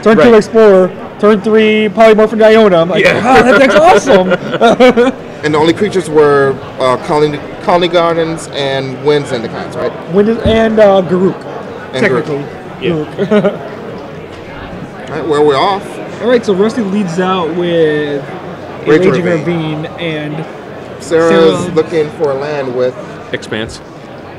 Turn 2 Explorer, turn 3 Polymorphic Iona. I'm like, wow, that deck's awesome. And the only creatures were Colony Gardens and Wind Zendikons, right? Wind and Garruk, and technically. Garruk. All right, well, we're off. All right, so Rusty leads out with Raging Ravine, and Sera's looking for a land with Expanse.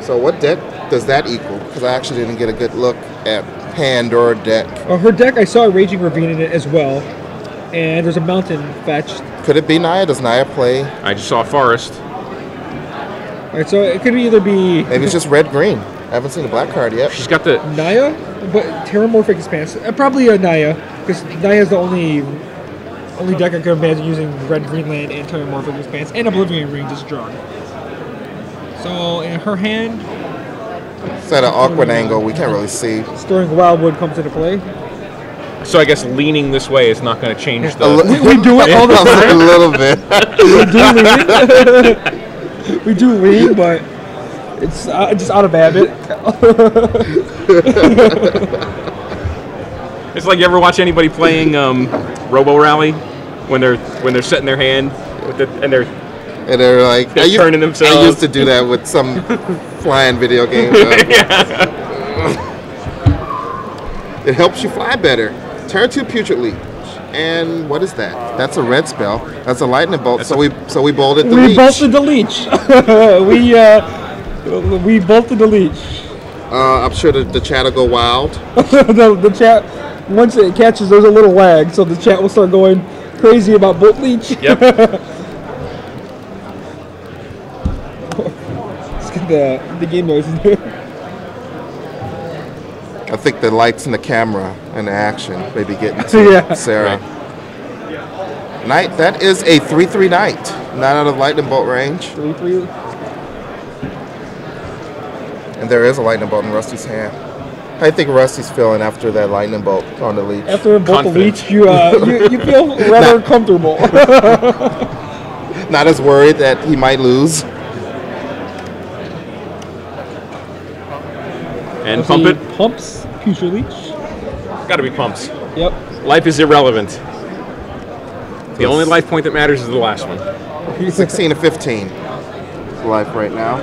So what deck does that equal? Because I actually didn't get a good look at hand or deck. Her deck, I saw a Raging Ravine in it as well, and there's a mountain fetched. Could it be Naya? Does Naya play? I just saw Forest. All right, so it could either be... Maybe it's just red-green. I haven't seen the black card yet. She's got the... Naya? But Terramorphic Expanse. Probably a Naya, because Naya is the only deck I could imagine using red-green land and Terramorphic Expanse, and Oblivion Ring just drawn. So, in her hand... It's at an awkward angle. We can't really see. Storing Wildwood comes into play. So I guess leaning this way is not going to change the... We do it all the time. A little bit. We do lean, but it's just out of habit. It's like, you ever watch anybody playing Robo Rally when they're setting their hand and they're like turning themselves. I used to do that with some flying video games. It helps you fly better. Turn 2 Putrid Leech. And what is that? That's a red spell. That's a lightning bolt. So we bolted the leech. We bolted the leech. we bolted the leech. I'm sure the chat will go wild. the chat, once it catches, there's a little lag, so the chat will start going crazy about bolt leech. Yep. Let's get the game noises. I think the lights and the camera and the action maybe getting to Sera. Right. Knight, that is a 3/3 Knight. Not out of lightning bolt range. 3/3. And there is a lightning bolt in Rusty's hand. How do you think Rusty's feeling after that lightning bolt on the leech? After a bolt the leech, you feel rather comfortable. Not as worried that he might lose. And pump it. Pumps Putrid Leech. Got to be pumps. Yep. Life is irrelevant. The only life point that matters is the last one. 16 to 15 life right now.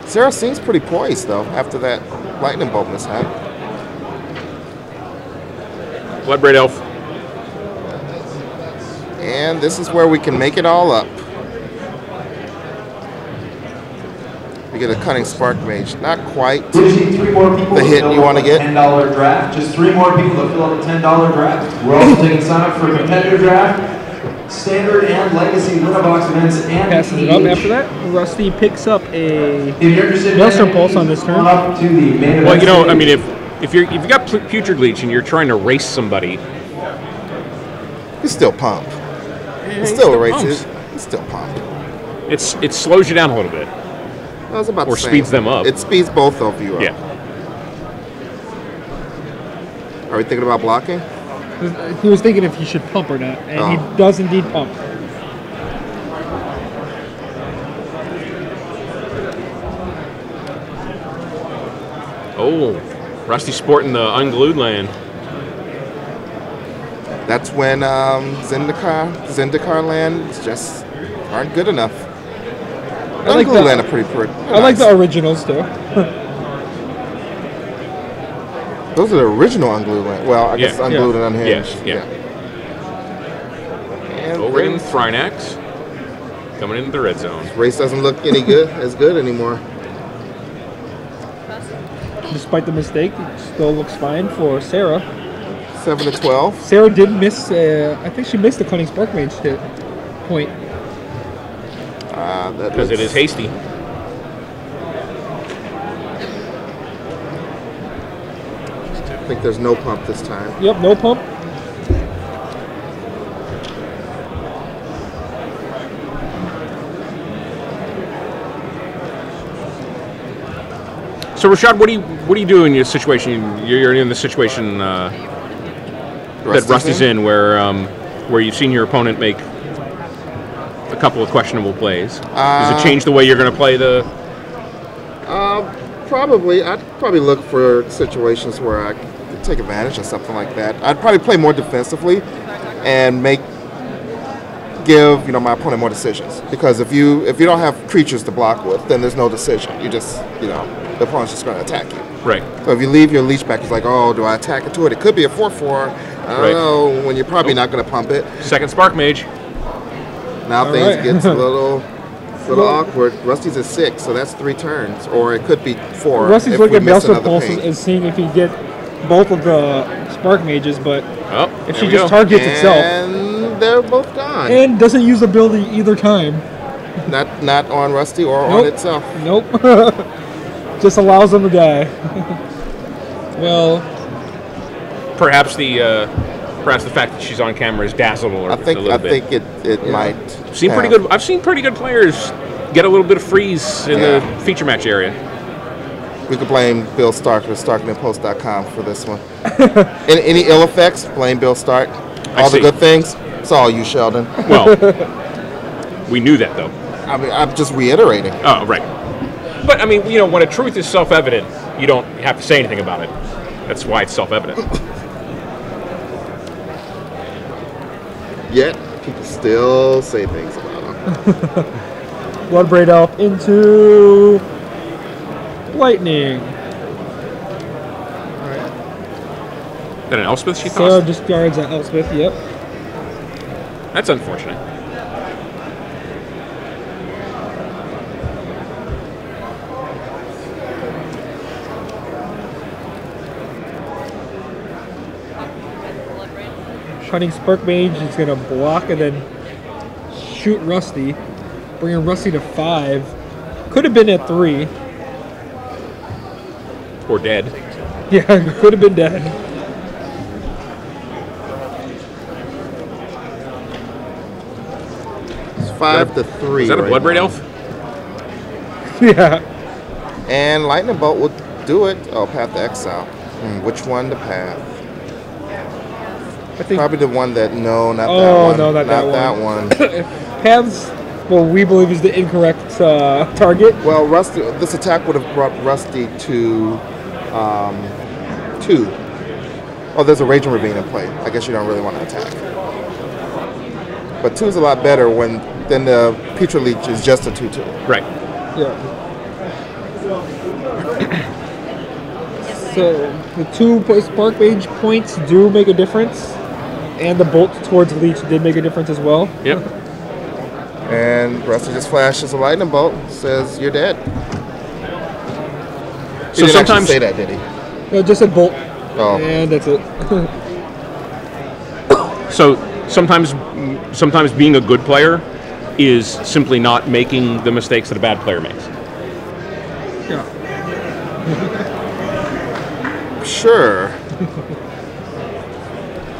Sera seems pretty poised though after that lightning bolt mishap. Bloodbraid Elf. And this is where we can make it all up. We get a Cunning Spark Mage. Not quite the hit you want to get. $10 draft. Just 3 more people to fill up a $10 draft. We're also taking sign up for a competitive draft, standard and legacy Winterbox events, and passes it up after that. Rusty picks up a if you're interested Maelstrom Pulse on this turn. Up to the main Well, event I mean, if you've got Putrid Leech and you're trying to race somebody, you still pump. It's still a race. It's still pump. It slows you down a little bit. I was about or to say, speeds them up. It speeds both of you up. Yeah. Are we thinking about blocking? He was thinking if he should pump or not, and he does indeed pump. Oh, Rusty sporting the unglued land. That's when Zendikar lands just aren't good enough. I like land are pretty nice. I like the originals too. Those are the original unglued land. Well, I guess unglued and unhinged. Yeah. And Overin Thrynax coming into the red zone. This race doesn't look any as good anymore. Despite the mistake, it still looks fine for Sera. 7 to 12. Sera did miss. I think she missed the Cunning Spark Mage hit point. Because it is hasty. I think there's no pump this time. Yep, no pump. So Rashad, what do you do in your situation? You're in the situation that Rusty's in, where you've seen your opponent make a couple of questionable plays. Does it change the way you're going to play the? Probably. I'd probably look for situations where I take advantage of something like that. I'd probably play more defensively and give my opponent more decisions, because if you don't have creatures to block with, then there's no decision. You just the opponent's just going to attack you. Right. So if you leave your leech back, it's like, oh, do I attack into it? It could be a 4/4. I don't know, when you're probably not going to pump it. Second Spark Mage. Now things gets a little awkward. Rusty's at 6, so that's 3 turns, or it could be 4. Rusty's looking at Maelstrom Pulse and seeing if he can get both of the Spark Mages, but if she just targets itself. And they're both gone. And doesn't use ability either time. Not on Rusty or on itself. Nope. Just allows them to die. Well, perhaps the fact that she's on camera has dazzled her a little bit. I think it might seem pretty good. I've seen pretty good players get a little bit of freeze in the feature match area. We could blame Bill Stark or StarkmanPost.com for this one. Any ill effects? Blame Bill Stark. All the good things? It's all you, Sheldon. Well, we knew that, though. I mean, I'm just reiterating. Oh, right. But, I mean, when a truth is self-evident, you don't have to say anything about it. That's why it's self-evident. Yet, people still say things about him. Bloodbraid Elf into Lightning. Alright. Is that an Elspeth she Sera tossed? discards an Elspeth, yep. That's unfortunate. Cunning Spark Mage is going to block and then shoot Rusty, bringing Rusty to 5. Could have been at 3. Or dead. Yeah, could have been dead. It's 5 to 3. Is that a Bloodbraid Elf? Yeah. And Lightning Bolt would do it. Oh, Path to Exile. Which one to Path? I think probably the one that that one. No, not that one. Paths, well, we believe is the incorrect target. Well, Rusty, this attack would have brought Rusty to 2. Oh, there's a Raging Ravine in play. I guess you don't really want to attack. But 2 is a lot better than the Petra Leech is just a 2/2. Right. Yeah. So the 2 Spark Mage points do make a difference, and the bolt towards Leech did make a difference as well. Yep. And Rusty just flashes a Lightning Bolt, says you're dead. He So didn't sometimes actually say that, did he? No, just a bolt. Oh. And that's it. So sometimes being a good player is simply not making the mistakes that a bad player makes. Yeah. Sure.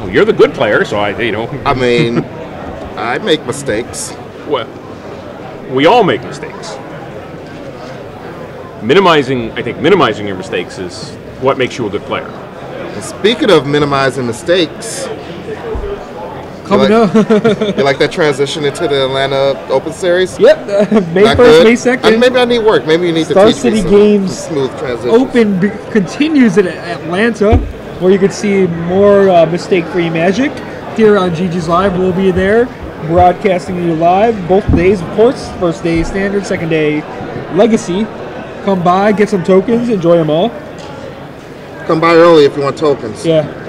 Well, you're the good player, so I mean, I make mistakes. Well, we all make mistakes. I think minimizing your mistakes is what makes you a good player. And speaking of minimizing mistakes, Coming up. You like that transition into the Atlanta Open Series? Yep. May 1st, May 2nd. Maybe I need work. Maybe you need Star to teach City me Games some smooth transitions. Open continues in Atlanta, where you can see more mistake-free Magic. Here on GG's Live, we'll be there, broadcasting you live both days, of course. First day Standard, second day Legacy. Come by, get some tokens, enjoy them all. Come by early if you want tokens. Yeah.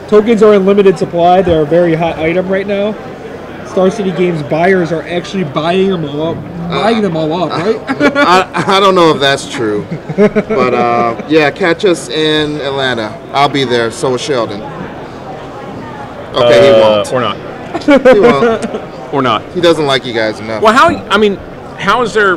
Tokens are in limited supply. They're a very hot item right now. Star City Games buyers are actually buying them all up, right? I don't know if that's true. But yeah, catch us in Atlanta. I'll be there, so is Sheldon. Okay, he won't. Or not. He won't. Or not. He doesn't like you guys enough. Well, how is there